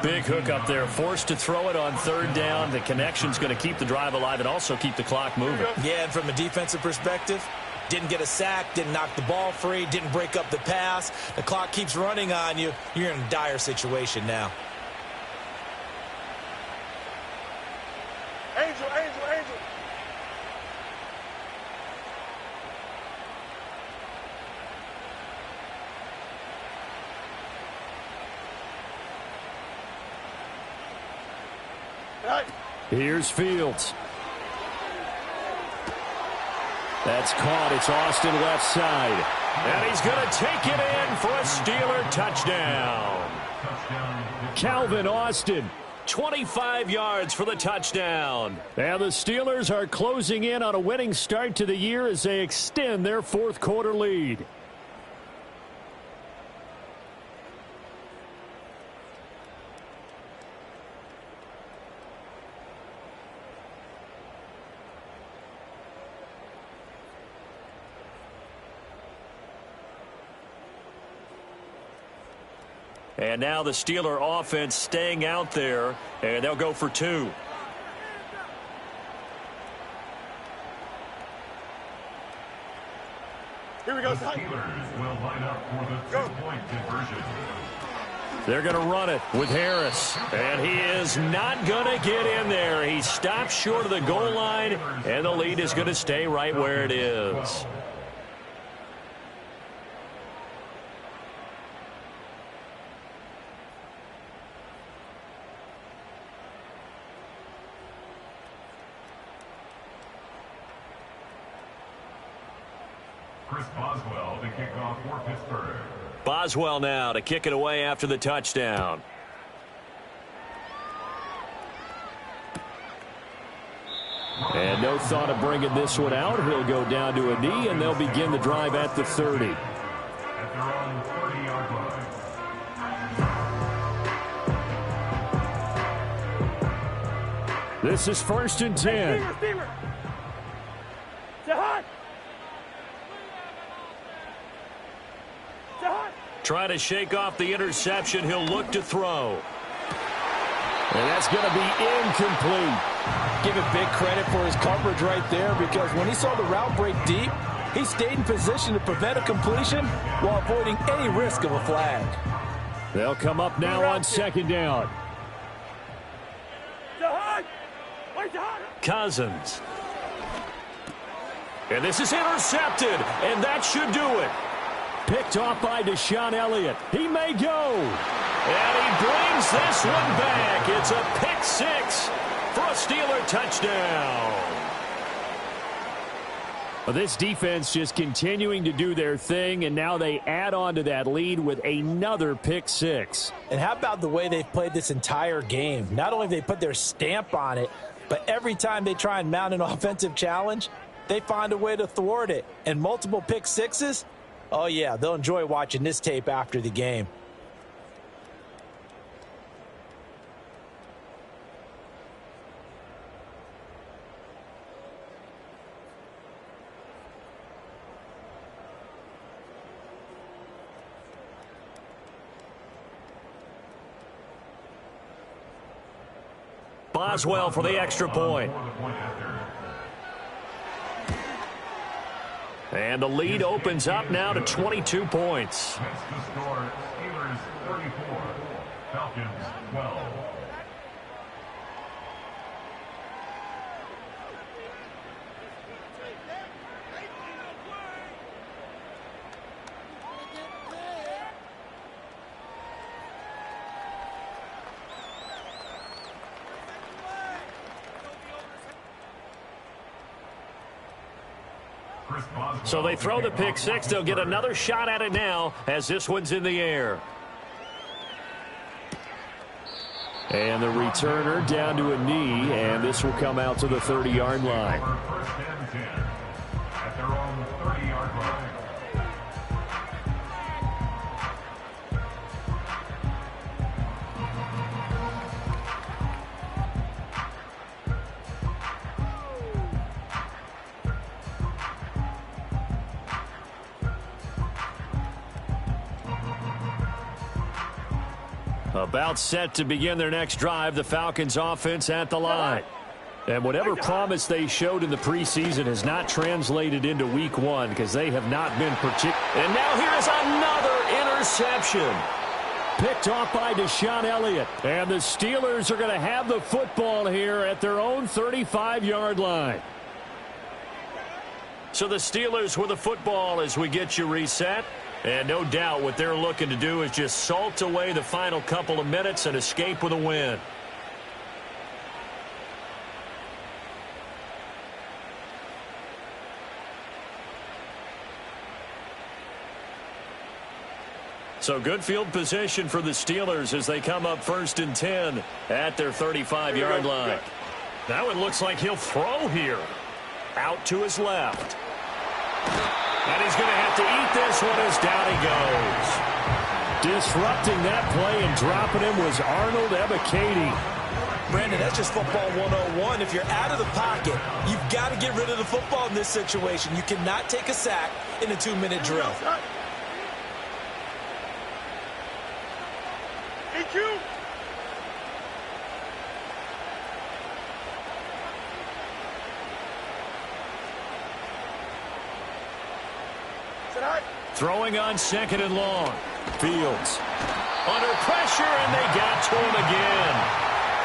Big hook up there. Forced to throw it on 3rd down. The connection's going to keep the drive alive and also keep the clock moving. Yeah, and from a defensive perspective, didn't get a sack, didn't knock the ball free, didn't break up the pass. The clock keeps running on you. You're in a dire situation now. Angel. Right. Here's Fields. That's caught. It's Austin left side. And he's going to take it in for a Steeler touchdown. Calvin Austin, 25 yards for the touchdown. And the Steelers are closing in on a winning start to the year as they extend their 4th quarter lead. And now the Steeler offense staying out there, and they'll go for 2. Here we go, The Steelers will line up for the 2-point conversion. They're going to run it with Harris. And he is not going to get in there. He stops short of the goal line, and the lead is going to stay right where it is. Chris Boswell to kick off for Pittsburgh. Boswell now to kick it away after the touchdown. And no thought of bringing this one out. He'll go down to a knee, and they'll begin the drive at the 30. At their own 30-yard line. This is 1st and 10. Receiver. Say hi. Say hi. Trying to shake off the interception. He'll look to throw. And that's going to be incomplete. Give it big credit for his coverage right there, because when he saw the route break deep, he stayed in position to prevent a completion while avoiding any risk of a flag. They'll come up now on 2nd down. Say hi. Wait, say hi. Cousins. And this is intercepted, and that should do it. Picked off by Deshaun Elliott. He may go. And he brings this one back. It's a pick 6 for a Steeler touchdown. Well, this defense just continuing to do their thing, and now they add on to that lead with another pick 6. And how about the way they've played this entire game? Not only have they put their stamp on it, but every time they try and mount an offensive challenge, they find a way to thwart it. And multiple pick 6s, oh yeah, they'll enjoy watching this tape after the game. Boswell for the extra point. And the lead opens up now to 22 points. That's the score. Steelers 34, Falcons 12. So they throw the pick 6. They'll get another shot at it now as this one's in the air. And the returner down to a knee, and this will come out to the 30-yard line. First and 10 at their own 30-yard line. About set to begin their next drive, the Falcons offense at the line. And whatever promise they showed in the preseason has not translated into week 1 because they have not been particular. And now here is another interception. Picked off by Deshaun Elliott. And the Steelers are going to have the football here at their own 35-yard line. So the Steelers with the football as we get you reset. And no doubt what they're looking to do is just salt away the final couple of minutes and escape with a win. So good field position for the Steelers as they come up 1st and 10 at their 35-yard line. Now it looks like he'll throw here. Out to his left. And he's going to have to eat this one as down he goes. Disrupting that play and dropping him was Arnold Ebiketie. Brandon, that's just football 101. If you're out of the pocket, you've got to get rid of the football in this situation. You cannot take a sack in a 2-minute drill. EQ. Throwing on 2nd and long. Fields under pressure, and they got to him again.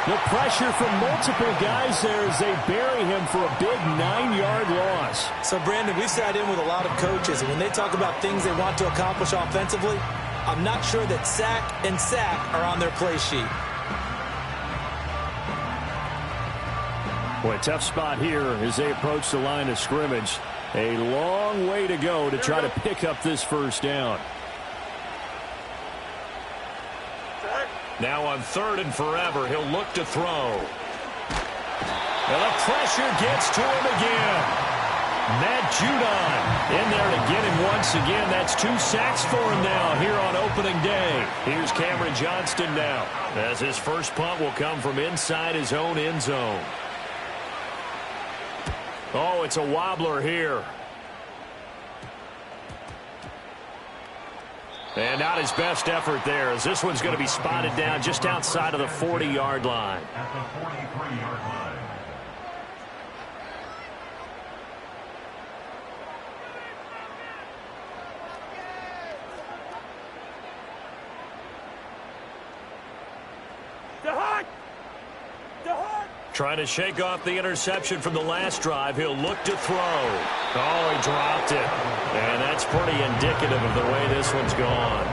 The pressure from multiple guys there as they bury him for a big 9-yard loss. So, Brandon, we sat in with a lot of coaches, and when they talk about things they want to accomplish offensively, I'm not sure that sack and sack are on their play sheet. Boy, tough spot here as they approach the line of scrimmage. A long way to go to try to pick up this first down. Now on 3rd and forever, he'll look to throw. And the pressure gets to him again. Matt Judon in there to get him once again. That's 2 sacks for him now here on opening day. Here's Cameron Johnston now, as his first punt will come from inside his own end zone. Oh, it's a wobbler here. And not his best effort there, as this one's going to be spotted down just outside of the 40-yard line. At the 43-yard line. Trying to shake off the interception from the last drive. He'll look to throw. Oh, he dropped it. And that's pretty indicative of the way this one's gone.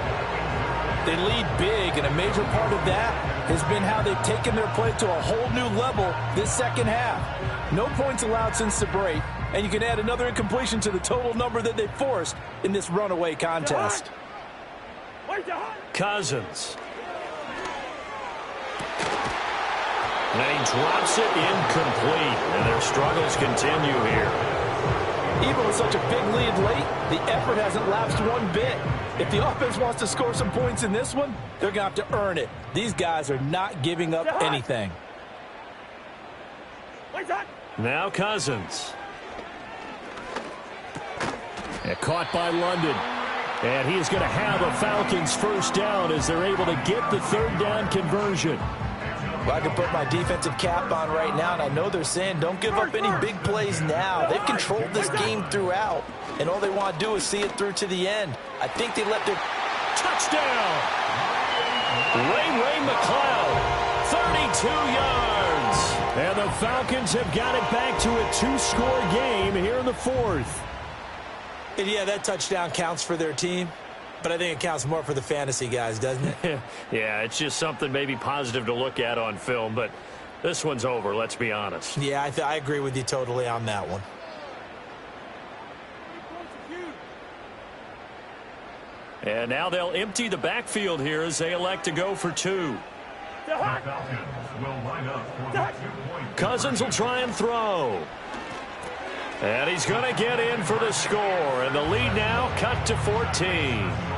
They lead big, and a major part of that has been how they've taken their play to a whole new level this second half. No points allowed since the break, and you can add another incompletion to the total number that they forced in this runaway contest. Cousins. And he drops it incomplete, and their struggles continue here. Even with such a big lead late, the effort hasn't lapsed one bit. If the offense wants to score some points in this one, they're going to have to earn it. These guys are not giving up anything. Now Cousins. And caught by London. And he is going to have a Falcons first down as they're able to get the third down conversion. Well, I can put my defensive cap on right now, and I know they're saying don't give up any big plays now. They've controlled this game throughout, and all they want to do is see it through to the end. I think they let their touchdown. Ray McLeod, 32 yards. And the Falcons have got it back to a 2-score game here in the fourth. And yeah, that touchdown counts for their team. But I think it counts more for the fantasy guys, doesn't it? Yeah, it's just something maybe positive to look at on film, but this one's over, let's be honest. Yeah, I agree with you totally on that one. And now they'll empty the backfield here as they elect to go for 2. The Falcons will line up for the 2-point. Cousins will try and throw. And he's going to get in for the score. And the lead now cut to 14.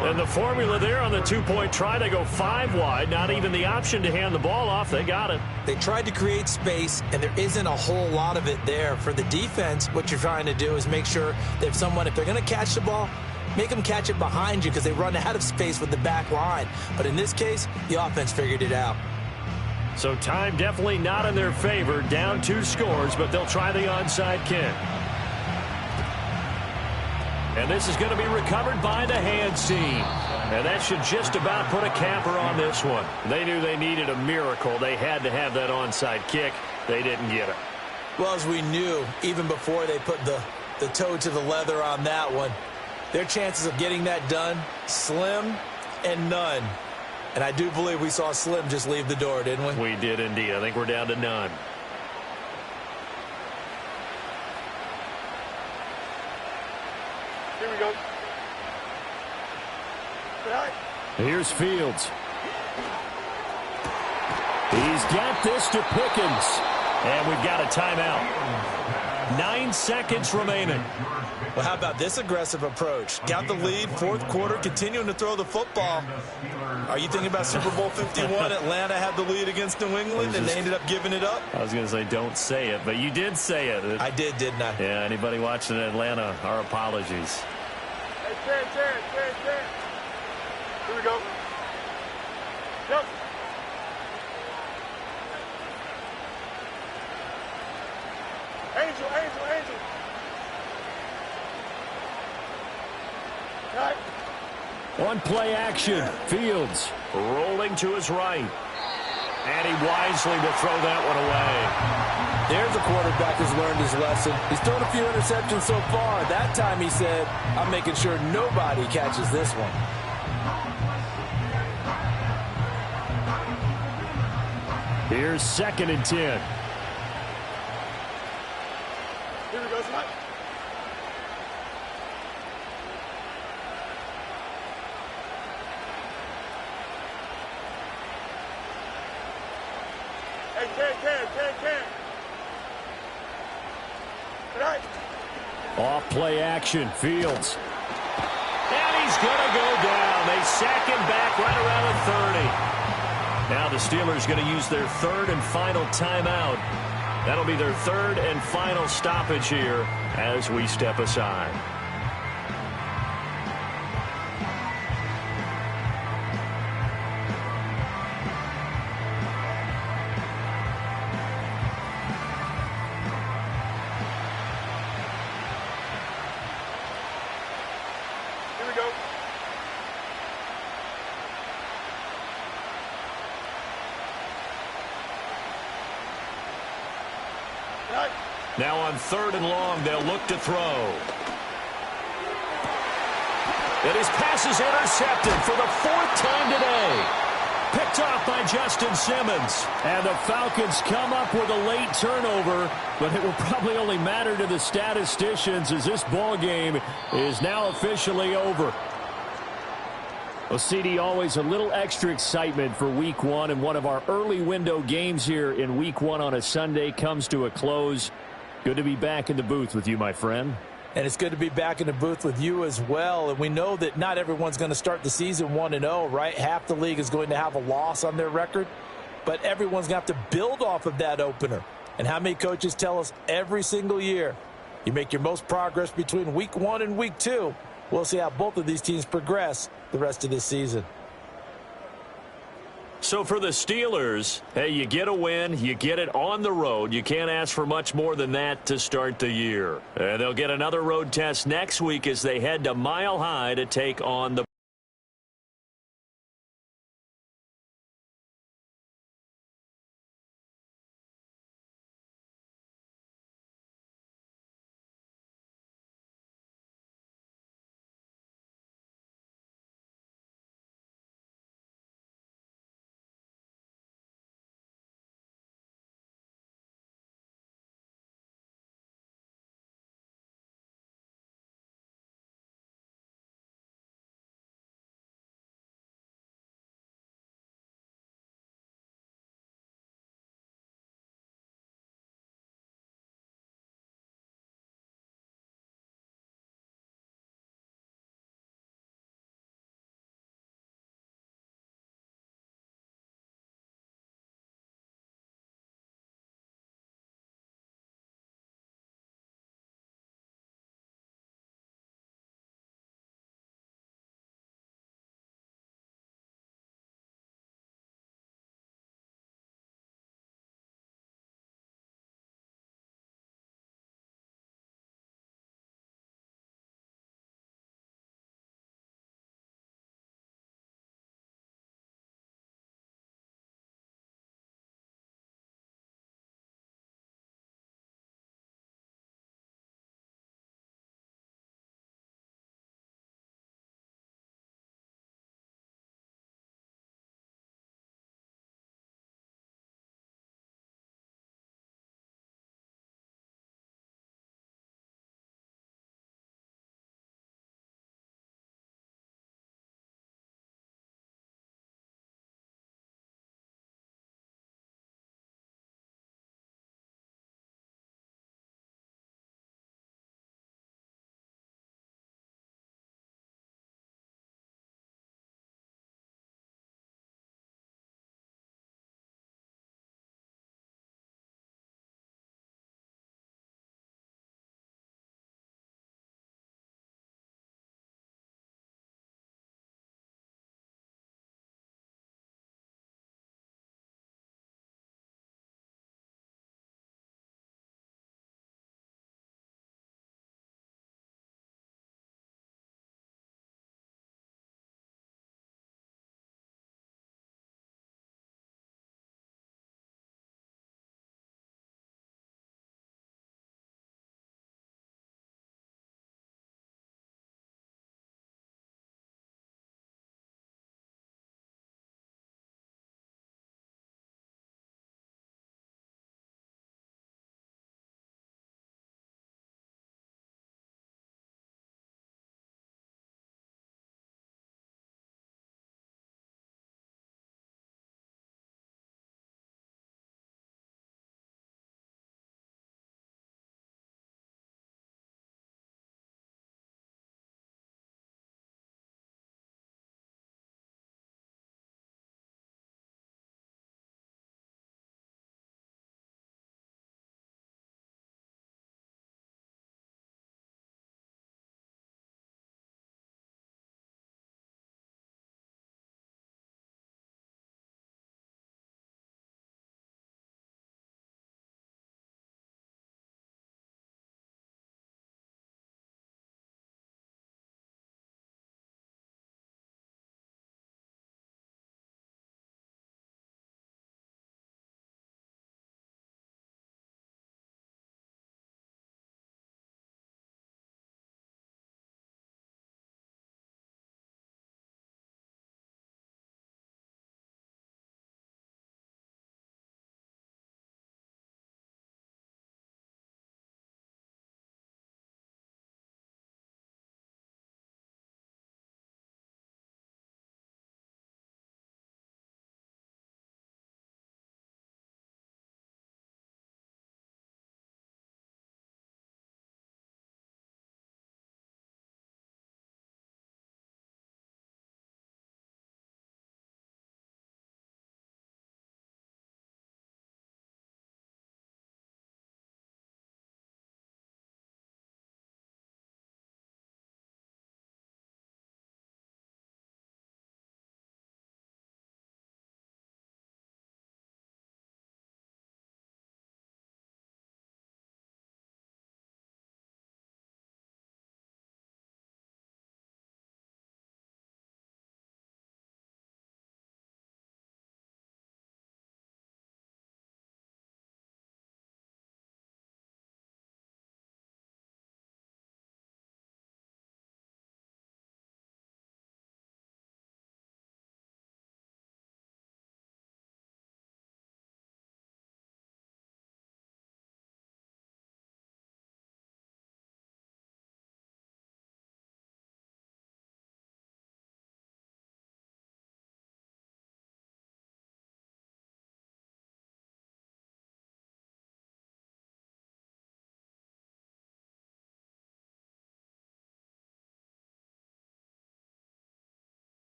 And the formula there on the 2-point try, they go 5 wide. Not even the option to hand the ball off. They got it. They tried to create space, and there isn't a whole lot of it there. For the defense, what you're trying to do is make sure that if they're going to catch the ball, make them catch it behind you because they run out of space with the back line. But in this case, the offense figured it out. So time definitely not in their favor. Down 2 scores, but they'll try the onside kick. And this is going to be recovered by the hands team. And that should just about put a capper on this one. They knew they needed a miracle. They had to have that onside kick. They didn't get it. Well, as we knew, even before they put the toe to the leather on that one, their chances of getting that done, slim and none. And I do believe we saw Slim just leave the door, didn't we? We did indeed. I think we're down to none. Here we go. Here's Fields. He's got this to Pickens. And we've got a timeout. 9 seconds remaining. Well, how about this aggressive approach? Got the lead, fourth quarter, continuing to throw the football. Are you thinking about Super Bowl 51? Atlanta had the lead against New England, and they ended up giving it up? I was going to say don't say it, but you did say it. I did, didn't I? Yeah, anybody watching Atlanta, our apologies. Hey, Terry. Here we go. Yep. Angel. Right. On play action, Fields. Rolling to his right. And he wisely will throw that one away. There's a quarterback who's learned his lesson. He's thrown a few interceptions so far. That time he said, I'm making sure nobody catches this one. Here's 2nd and 10. Here we go, Smite. Hey, Ken. Tonight. Off play action, Fields. And he's going to go down. They sack him back right around the 30. Now the Steelers going to use their third and final timeout. That'll be their third and final stoppage here as we step aside. Here we go. Tonight. Now on third and long, they'll look to throw. And his pass is intercepted for the fourth time today. Picked off by Justin Simmons. And the Falcons come up with a late turnover, but it will probably only matter to the statisticians as this ball game is now officially over. Well, CD, always a little extra excitement for Week 1, and one of our early window games here in Week 1 on a Sunday comes to a close. Good to be back in the booth with you, my friend. And it's good to be back in the booth with you as well. And we know that not everyone's going to start the season 1-0, right? Half the league is going to have a loss on their record. But everyone's going to have to build off of that opener. And how many coaches tell us every single year, you make your most progress between Week 1 and Week 2. We'll see how both of these teams progress the rest of this season. So for the Steelers, hey, you get a win, you get it on the road. You can't ask for much more than that to start the year. And they'll get another road test next week as they head to Mile High to take on the